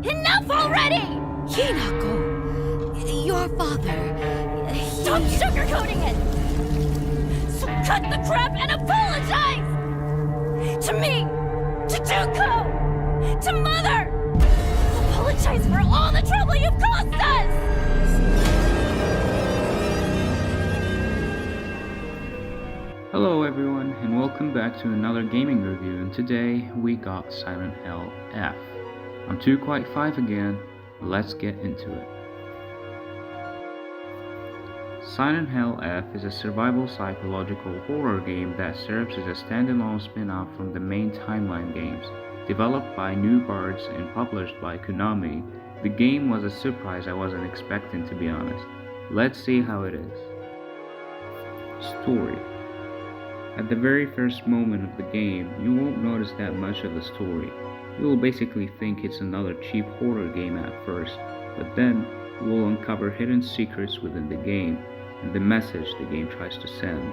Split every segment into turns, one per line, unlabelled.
Enough already!
Hinako, your father...
Stop sugarcoating it! So cut the crap and apologize! To me! To Tuko! To Mother! Apologize for all the trouble you've caused us!
Hello everyone, and welcome back to another gaming review, and today we got Silent Hill F. I'm 2Quite5 again, let's get into it. Silent Hill F is a survival psychological horror game that serves as a standalone spin-off from the main timeline games. Developed by NeoBards and published by Konami, the game was a surprise I wasn't expecting, to be honest. Let's see how it is. Story. At the very first moment of the game, you won't notice that much of the story. You will basically think it's another cheap horror game at first, but then you will uncover hidden secrets within the game and the message the game tries to send.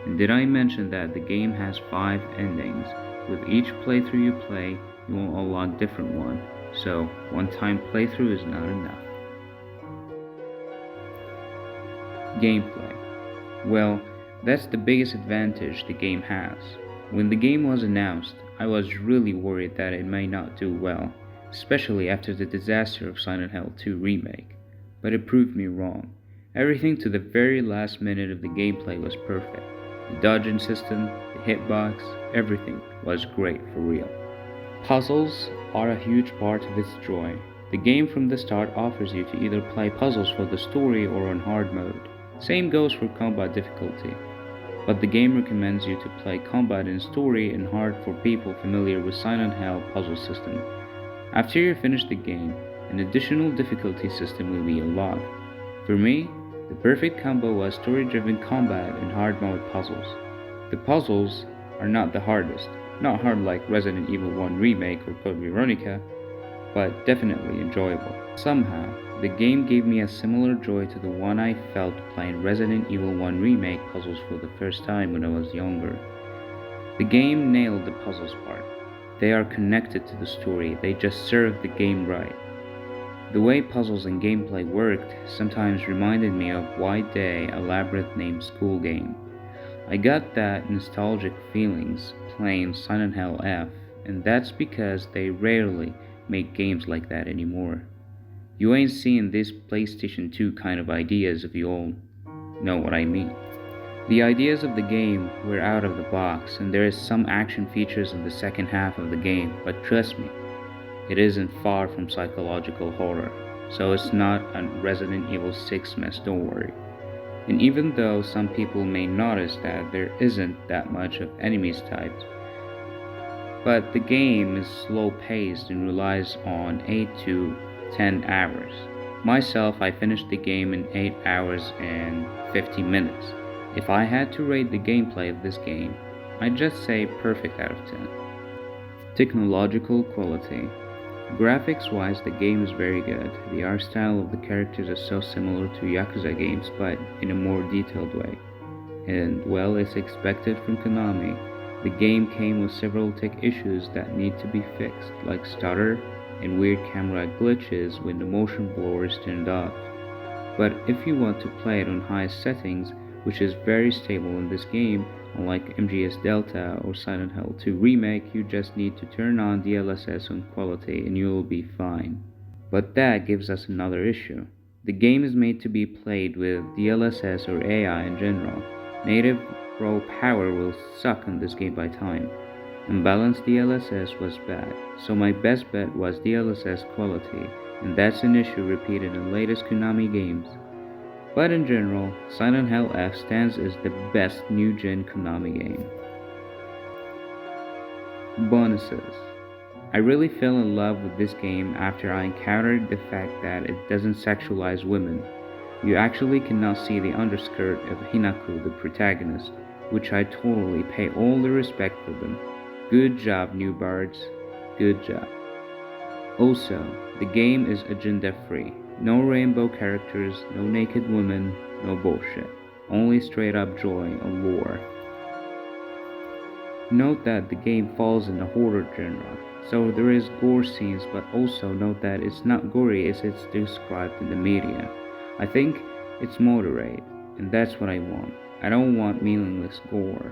And did I mention that the game has 5 endings? With each playthrough you play, you will unlock different one, so one-time playthrough is not enough. Gameplay. Well, that's the biggest advantage the game has. When the game was announced, I was really worried that it may not do well, especially after the disaster of Silent Hill 2 Remake. But it proved me wrong. Everything to the very last minute of the gameplay was perfect. The dodging system, the hitbox, everything was great for real. Puzzles are a huge part of its joy. The game from the start offers you to either play puzzles for the story or on hard mode. Same goes for combat difficulty, but the game recommends you to play combat and story and hard for people familiar with Silent Hill puzzle system. After you finish the game, an additional difficulty system will be unlocked. For me, the perfect combo was story-driven combat and hard mode puzzles. The puzzles are not the hardest, not hard like Resident Evil 1 Remake or Code Veronica, but definitely enjoyable. Somehow, the game gave me a similar joy to the one I felt playing Resident Evil 1 Remake puzzles for the first time when I was younger. The game nailed the puzzles part. They are connected to the story, they just serve the game right. The way puzzles and gameplay worked sometimes reminded me of White Day, a labyrinth-named school game. I got that nostalgic feelings playing Silent Hill F, and that's because they rarely make games like that anymore. You ain't seeing these PlayStation 2 kind of ideas if you all know what I mean. The ideas of the game were out of the box, and there is some action features in the second half of the game, but trust me, it isn't far from psychological horror, so it's not a Resident Evil 6 mess, don't worry. And even though some people may notice that there isn't that much of enemies types, but the game is slow paced and relies on 8 to 10 hours. Myself, I finished the game in 8 hours and 50 minutes. If I had to rate the gameplay of this game, I'd just say perfect out of 10. Technological quality. Graphics wise, the game is very good. The art style of the characters is so similar to Yakuza games, but in a more detailed way. And well, as expected from Konami, the game came with several tech issues that need to be fixed, like stutter and weird camera glitches when the motion blur is turned off. But if you want to play it on high settings, which is very stable in this game, unlike MGS Delta or Silent Hill 2 Remake, you just need to turn on DLSS on quality and you will be fine. But that gives us another issue. The game is made to be played with DLSS or AI in general. Native raw power will suck on this game by time. Unbalanced DLSS was bad, so my best bet was DLSS quality, and that's an issue repeated in latest Konami games. But in general, Silent Hill F stands as the best new-gen Konami game. Bonuses. I really fell in love with this game after I encountered the fact that it doesn't sexualize women. You actually cannot see the underskirt of Hinako, the protagonist, which I totally pay all the respect for them. Good job, NeoBards. Good job. Also, the game is agenda-free. No rainbow characters, no naked women, no bullshit. Only straight up joy and lore. Note that the game falls in the horror genre, so there is gore scenes, but also note that it's not gory as it's described in the media. I think it's moderate, and that's what I want. I don't want meaningless gore.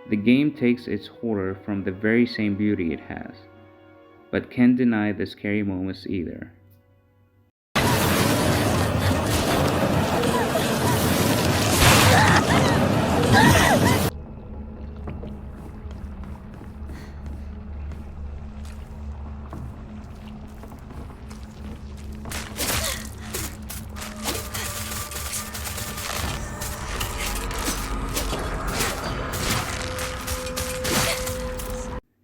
The game takes its horror from the very same beauty it has, but can't deny the scary moments either.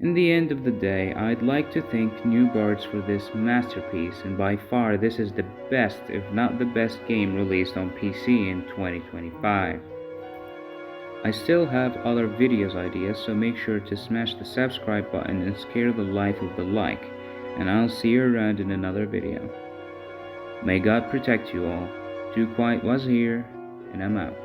In the end of the day, I'd like to thank NeoBards for this masterpiece, and by far this is the best, if not the best game released on PC in 2025. I still have other videos ideas, so make sure to smash the subscribe button and scare the life of the like, and I'll see you around in another video. May God protect you all. Too Quiet was here, and I'm out.